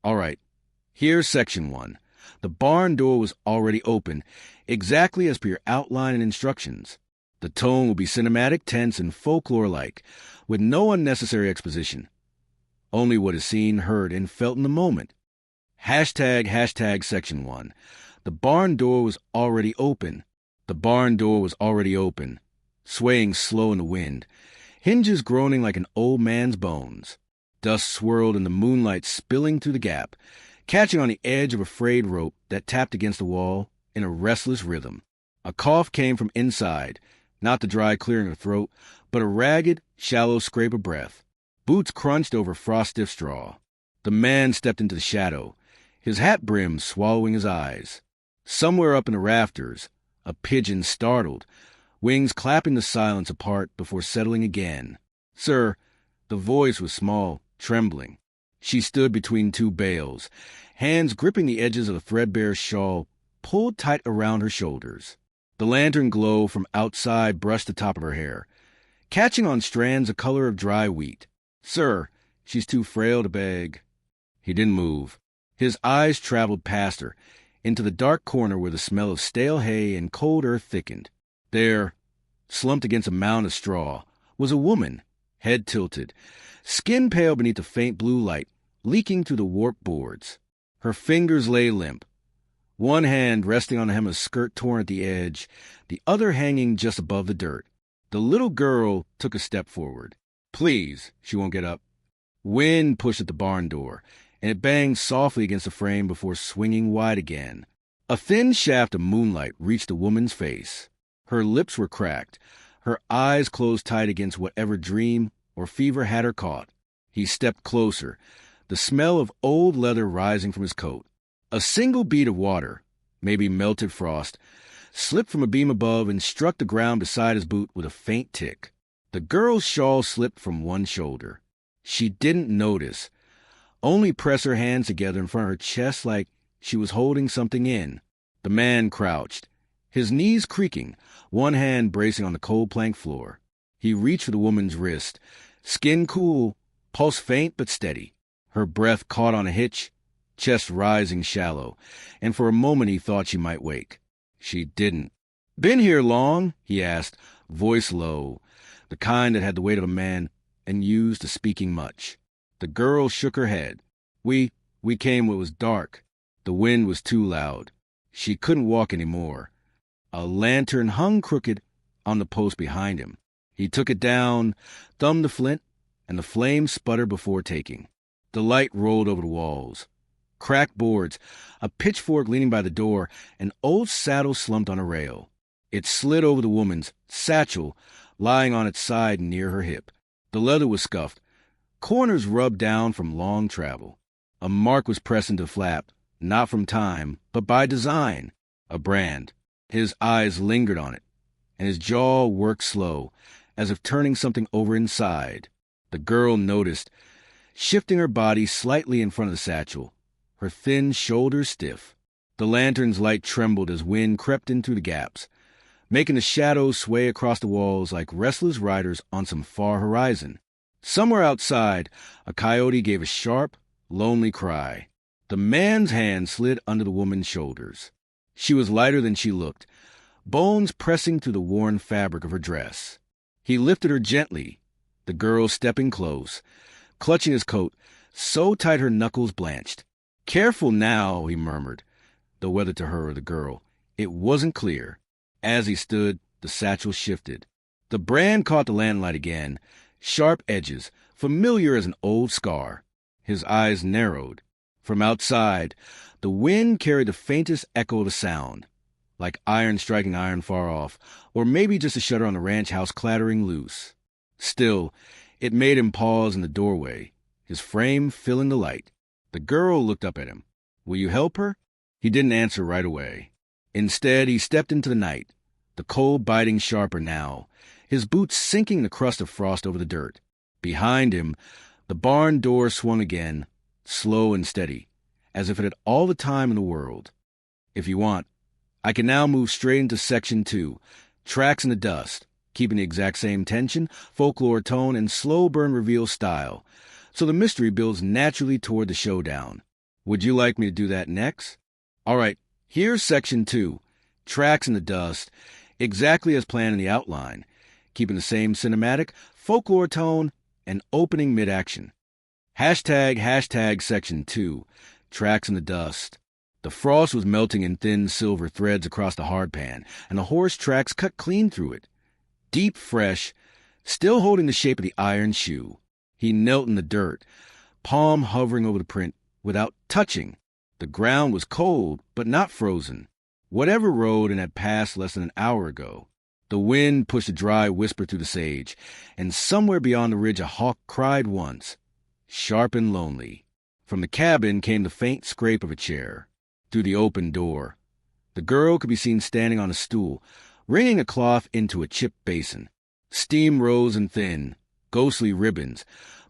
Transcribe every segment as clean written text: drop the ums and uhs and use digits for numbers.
All right, here's section 1. The barn door was already open, exactly as per your outline and instructions. The tone will be cinematic, tense, and folklore-like, with no unnecessary exposition. Only what is seen, heard, and felt in the moment. Hashtag section 1. The barn door was already open. The barn door was already open, swaying slow in the wind, hinges groaning like an old man's bones. Dust swirled in the moonlight, spilling through the gap, catching on the edge of a frayed rope that tapped against the wall in a restless rhythm. A cough came from inside, not the dry clearing of throat, but a ragged, shallow scrape of breath. Boots crunched over frost-stiff straw. The man stepped into the shadow, his hat brim swallowing his eyes. Somewhere up in the rafters, a pigeon startled, wings clapping the silence apart before settling again. "Sir," the voice was small, trembling. She stood between two bales, hands gripping the edges of a threadbare shawl pulled tight around her shoulders. The lantern glow from outside brushed the top of her hair, catching on strands the color of dry wheat. "Sir, she's too frail to beg." He didn't move. His eyes traveled past her, into the dark corner where the smell of stale hay and cold earth thickened. There, slumped against a mound of straw, was a woman, head tilted, skin pale beneath the faint blue light, leaking through the warped boards. Her fingers lay limp, one hand resting on the hem of a skirt torn at the edge, the other hanging just above the dirt. The little girl took a step forward. "Please," she won't get up. Wind pushed at the barn door, and it banged softly against the frame before swinging wide again. A thin shaft of moonlight reached the woman's face. Her lips were cracked, her eyes closed tight against whatever dream or fever had her caught. He stepped closer, the smell of old leather rising from his coat. A single bead of water, maybe melted frost, slipped from a beam above and struck the ground beside his boot with a faint tick. The girl's shawl slipped from one shoulder. She didn't notice, only press her hands together in front of her chest like she was holding something in. The man crouched, his knees creaking, one hand bracing on the cold plank floor. He reached for the woman's wrist, skin cool, pulse faint but steady. Her breath caught on a hitch, chest rising shallow, and for a moment he thought she might wake. She didn't. "Been here long?" he asked, voice low, the kind that had the weight of a man and used to speaking much. The girl shook her head. We came when it was dark. The wind was too loud. She couldn't walk any more. A lantern hung crooked on the post behind him. He took it down, thumbed the flint, and the flame sputtered before taking. The light rolled over the walls. Cracked boards, a pitchfork leaning by the door, an old saddle slumped on a rail. It slid over the woman's satchel, lying on its side near her hip. The leather was scuffed, corners rubbed down from long travel. A mark was pressed into the flap, not from time, but by design, a brand. His eyes lingered on it, and his jaw worked slow, as if turning something over inside. The girl noticed, shifting her body slightly in front of the satchel, her thin shoulders stiff. The lantern's light trembled as wind crept in through the gaps, making the shadows sway across the walls like restless riders on some far horizon. Somewhere outside, a coyote gave a sharp, lonely cry. The man's hand slid under the woman's shoulders. She was lighter than she looked, bones pressing through the worn fabric of her dress. He lifted her gently, the girl stepping close, clutching his coat, so tight her knuckles blanched. "Careful now," he murmured, though whether to her or the girl, it wasn't clear. As he stood, the satchel shifted. The brand caught the lamplight again, sharp edges, familiar as an old scar. His eyes narrowed. From outside, the wind carried the faintest echo of a sound, like iron striking iron far off, or maybe just a shutter on the ranch house clattering loose. Still, it made him pause in the doorway, his frame filling the light. The girl looked up at him. "Will you help her?" He didn't answer right away. Instead, he stepped into the night, the cold biting sharper now, his boots sinking the crust of frost over the dirt. Behind him, the barn door swung again, slow and steady, as if it had all the time in the world. "If you want, I can now move straight into section 2, tracks in the dust, keeping the exact same tension, folklore tone, and slow burn reveal style, so the mystery builds naturally toward the showdown. Would you like me to do that next? All right, here's section 2, tracks in the dust, exactly as planned in the outline, keeping the same cinematic, folklore tone, and opening mid-action. Hashtag section 2, tracks in the dust. The frost was melting in thin silver threads across the hardpan, and the horse tracks cut clean through it. Deep fresh, still holding the shape of the iron shoe. He knelt in the dirt, palm hovering over the print, without touching. The ground was cold, but not frozen. Whatever rode and had passed less than an hour ago. The wind pushed a dry whisper through the sage, and somewhere beyond the ridge a hawk cried once, sharp and lonely. From the cabin came the faint scrape of a chair. Through the open door, the girl could be seen standing on a stool, wringing a cloth into a chipped basin. Steam rose and thin, ghostly ribbons,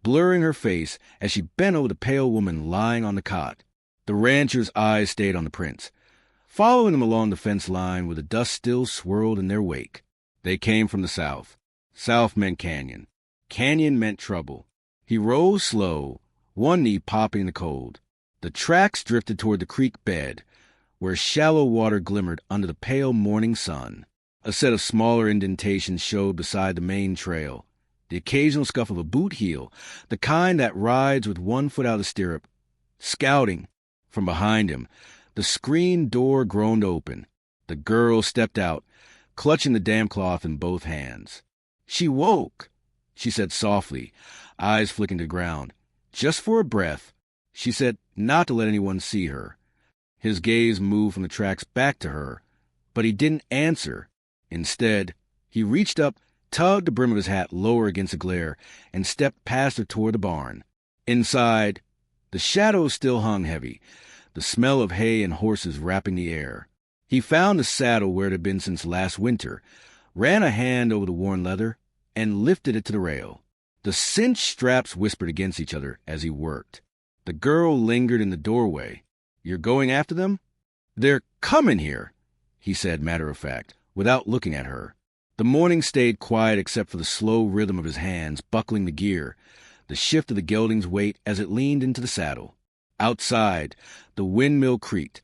blurring her face as she bent over the pale woman lying on the cot. The rancher's eyes stayed on the prince, following them along the fence line where the dust still swirled in their wake. They came from the south. South meant canyon. Canyon meant trouble. He rose slow, one knee popping in the cold. The tracks drifted toward the creek bed, where shallow water glimmered under the pale morning sun. A set of smaller indentations showed beside the main trail, the occasional scuff of a boot heel, the kind that rides with one foot out of the stirrup. Scouting, from behind him, the screen door groaned open. The girl stepped out, clutching the damp cloth in both hands. She woke, she said softly, eyes flicking to the ground. Just for a breath, she said, not to let anyone see her. His gaze moved from the tracks back to her, but he didn't answer. Instead, he reached up, tugged the brim of his hat lower against the glare, and stepped past her toward the barn. Inside, the shadows still hung heavy, the smell of hay and horses wrapping the air. He found the saddle where it had been since last winter, ran a hand over the worn leather, and lifted it to the rail. The cinched straps whispered against each other as he worked. The girl lingered in the doorway. You're going after them? They're coming here, he said matter-of-fact, without looking at her. The morning stayed quiet except for the slow rhythm of his hands buckling the gear, the shift of the gelding's weight as it leaned into the saddle. Outside, the windmill creaked,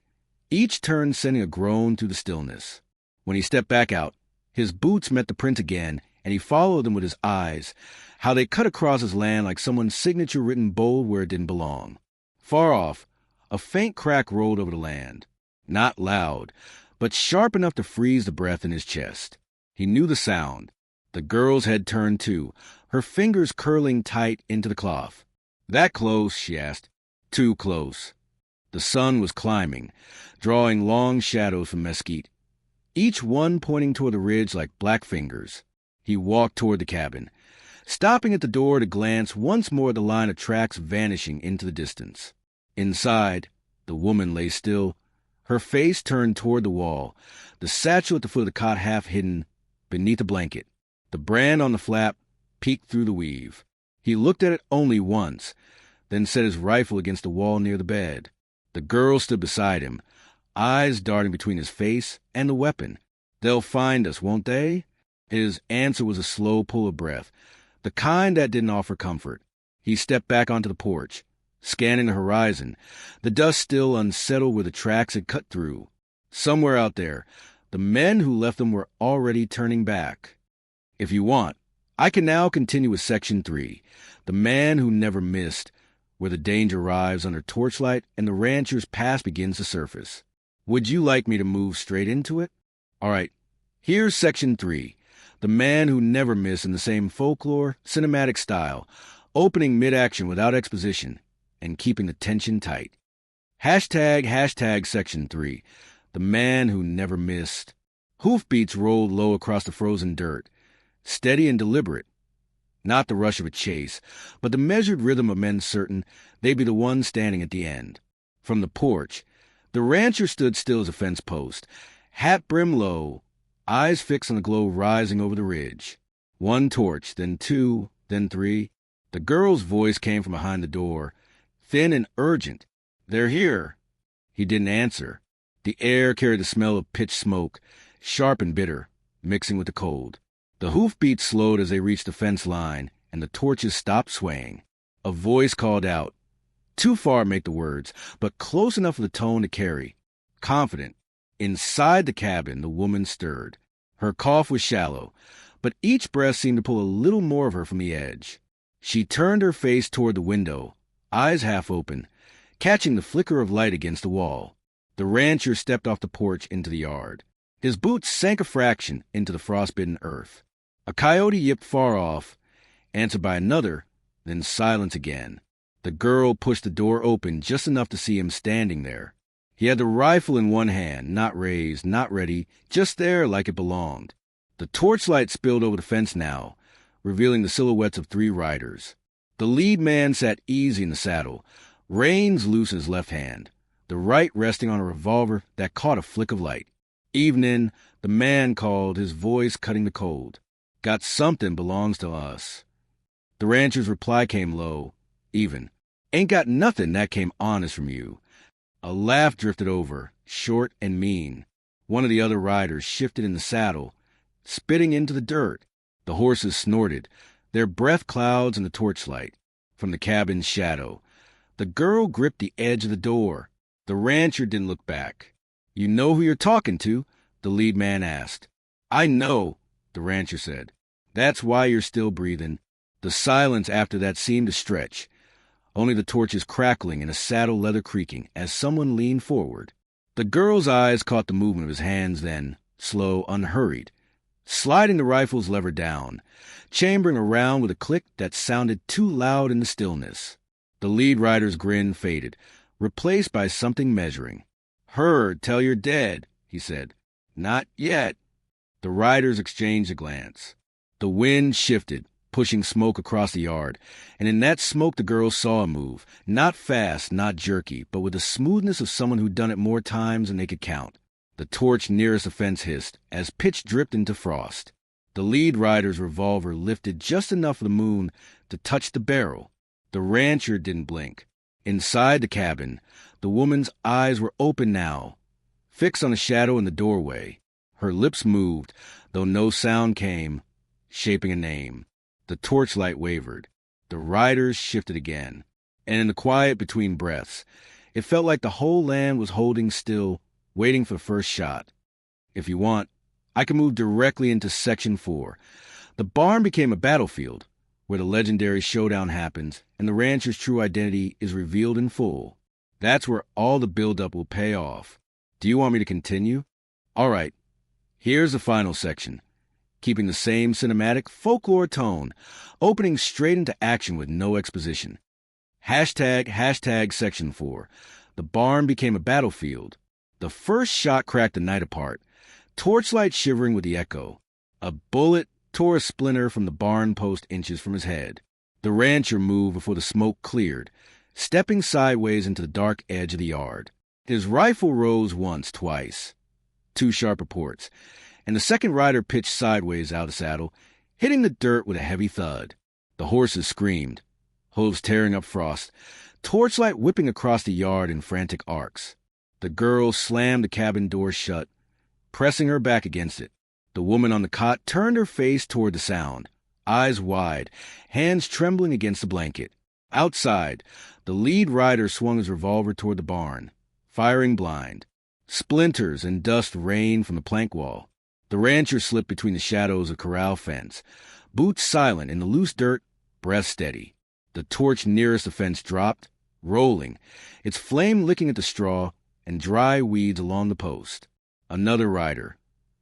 each turn sending a groan through the stillness. When he stepped back out, his boots met the print again, and he followed them with his eyes, how they cut across his land like someone's signature written bold where it didn't belong. Far off, a faint crack rolled over the land. Not loud, but sharp enough to freeze the breath in his chest. He knew the sound. The girl's head turned too, her fingers curling tight into the cloth. That close? She asked. Too close. The sun was climbing, drawing long shadows from mesquite, each one pointing toward the ridge like black fingers. He walked toward the cabin, stopping at the door to glance once more at the line of tracks vanishing into the distance. Inside, the woman lay still, her face turned toward the wall, the satchel at the foot of the cot half hidden beneath a blanket. The brand on the flap peeked through the weave. He looked at it only once, then set his rifle against the wall near the bed. The girl stood beside him, eyes darting between his face and the weapon. They'll find us, won't they? His answer was a slow pull of breath, the kind that didn't offer comfort. He stepped back onto the porch, scanning the horizon, the dust still unsettled where the tracks had cut through. Somewhere out there, the men who left them were already turning back. If you want, I can now continue with Section 3, the man who never missed, where the danger arrives under torchlight and the rancher's past begins to surface. Would you like me to move straight into it? All right, here's Section 3, the man who never missed in the same folklore, cinematic style, opening mid-action without exposition, and keeping the tension tight. Hashtag Section 3, the man who never missed. Hoofbeats rolled low across the frozen dirt, steady and deliberate. Not the rush of a chase, but the measured rhythm of men certain they'd be the one standing at the end. From the porch, the rancher stood still as a fence post, hat brim low, eyes fixed on the glow rising over the ridge. One torch, then two, then three. The girl's voice came from behind the door, thin and urgent. They're here. He didn't answer. The air carried the smell of pitch smoke, sharp and bitter, mixing with the cold. The hoofbeats slowed as they reached the fence line, and the torches stopped swaying. A voice called out, too far to make the words, but close enough for the tone to carry. Confident. Inside the cabin, the woman stirred. Her cough was shallow, but each breath seemed to pull a little more of her from the edge. She turned her face toward the window, eyes half open, catching the flicker of light against the wall. The rancher stepped off the porch into the yard. His boots sank a fraction into the frostbitten earth. A coyote yipped far off, answered by another, then silence again. The girl pushed the door open just enough to see him standing there. He had the rifle in one hand, not raised, not ready, just there like it belonged. The torchlight spilled over the fence now, revealing the silhouettes of 3 riders. The lead man sat easy in the saddle, reins loose in his left hand, the right resting on a revolver that caught a flick of light. "Evening," the man called, his voice cutting the cold. "Got something belongs to us." The rancher's reply came low, even. "Ain't got nothing that came honest from you." A laugh drifted over, short and mean. One of the other riders shifted in the saddle, spitting into the dirt. The horses snorted, their breath clouds in the torchlight. From the cabin's shadow, the girl gripped the edge of the door. The rancher didn't look back. "You know who you're talking to?" the lead man asked. "I know," the rancher said. "That's why you're still breathing." The silence after that seemed to stretch, only the torches crackling and a saddle leather creaking as someone leaned forward. The girl's eyes caught the movement of his hands then, slow, unhurried, sliding the rifle's lever down, chambering around with a click that sounded too loud in the stillness. The lead rider's grin faded, replaced by something measuring. "Heard tell you're dead," he said. "Not yet." The riders exchanged a glance. The wind shifted, pushing smoke across the yard, and in that smoke the girl saw a move, not fast, not jerky, but with the smoothness of someone who'd done it more times than they could count. The torch nearest the fence hissed, as pitch dripped into frost. The lead rider's revolver lifted just enough of the moon to touch the barrel. The rancher didn't blink. Inside the cabin, the woman's eyes were open now, fixed on a shadow in the doorway. Her lips moved, though no sound came, shaping a name. The torchlight wavered. The riders shifted again. And in the quiet between breaths, it felt like the whole land was holding still, waiting for the first shot. If you want, I can move directly into Section 4. The barn became a battlefield, where the legendary showdown happens and the rancher's true identity is revealed in full. That's where all the buildup will pay off. Do you want me to continue? All right. Here's the final section, keeping the same cinematic folklore tone, opening straight into action with no exposition. Hashtag Section 4. The barn became a battlefield. The first shot cracked the night apart, torchlight shivering with the echo. A bullet tore a splinter from the barn post inches from his head. The rancher moved before the smoke cleared, stepping sideways into the dark edge of the yard. His rifle rose once, twice. 2 sharp reports, and the second rider pitched sideways out of the saddle, hitting the dirt with a heavy thud. The horses screamed, hooves tearing up frost, torchlight whipping across the yard in frantic arcs. The girl slammed the cabin door shut, pressing her back against it. The woman on the cot turned her face toward the sound, eyes wide, hands trembling against the blanket. Outside, the lead rider swung his revolver toward the barn, firing blind. Splinters and dust rained from the plank wall. The rancher slipped between the shadows of corral fence, boots silent in the loose dirt, breath steady. The torch nearest the fence dropped, rolling, its flame licking at the straw and dry weeds along the post. Another rider,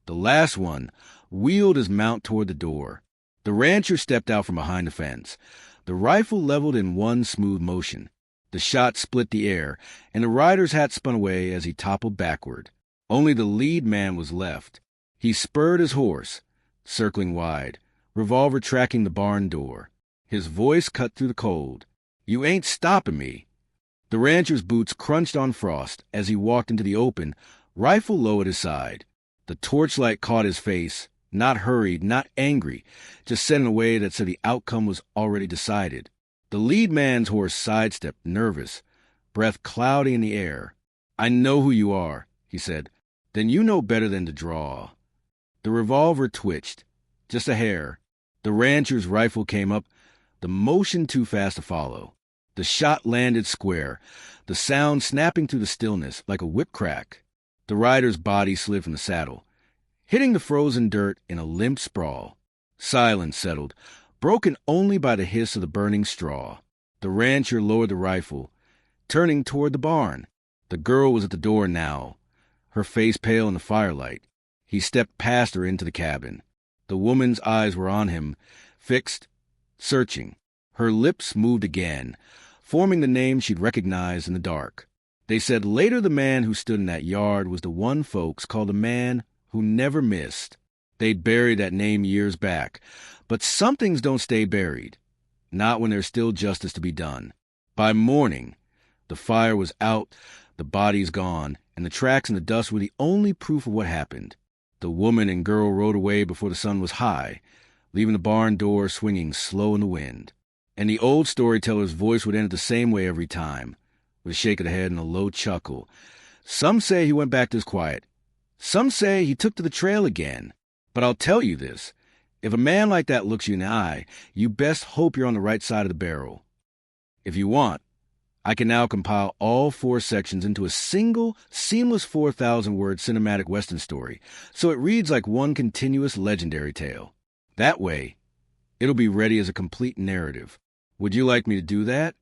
the last one, wheeled his mount toward the door. The rancher stepped out from behind the fence, the rifle leveled in one smooth motion. The shot split the air, and the rider's hat spun away as he toppled backward. Only the lead man was left. He spurred his horse, circling wide, revolver tracking the barn door. His voice cut through the cold. "You ain't stopping me." The rancher's boots crunched on frost as he walked into the open, rifle low at his side. The torchlight caught his face, not hurried, not angry, just set in a way that said the outcome was already decided. The lead man's horse sidestepped, nervous, breath cloudy in the air. "I know who you are," he said. "Then you know better than to draw." The revolver twitched, just a hair. The rancher's rifle came up, the motion too fast to follow. The shot landed square, the sound snapping through the stillness like a whip crack. The rider's body slid from the saddle, hitting the frozen dirt in a limp sprawl. Silence settled, broken only by the hiss of the burning straw. The rancher lowered the rifle, turning toward the barn. The girl was at the door now, her face pale in the firelight. He stepped past her into the cabin. The woman's eyes were on him, fixed, searching. Her lips moved again, forming the name she'd recognized in the dark. They said later the man who stood in that yard was the one folks called the man who never missed. They'd buried that name years back, but some things don't stay buried, not when there's still justice to be done. By morning, the fire was out, the bodies gone, and the tracks in the dust were the only proof of what happened. The woman and girl rode away before the sun was high, leaving the barn door swinging slow in the wind. And the old storyteller's voice would end the same way every time, with a shake of the head and a low chuckle. Some say he went back to his quiet. Some say he took to the trail again. But I'll tell you this, if a man like that looks you in the eye, you best hope you're on the right side of the barrel. If you want, I can now compile all 4 sections into a single, seamless 4,000-word cinematic Western story, so it reads like one continuous legendary tale. That way, it'll be ready as a complete narrative. Would you like me to do that?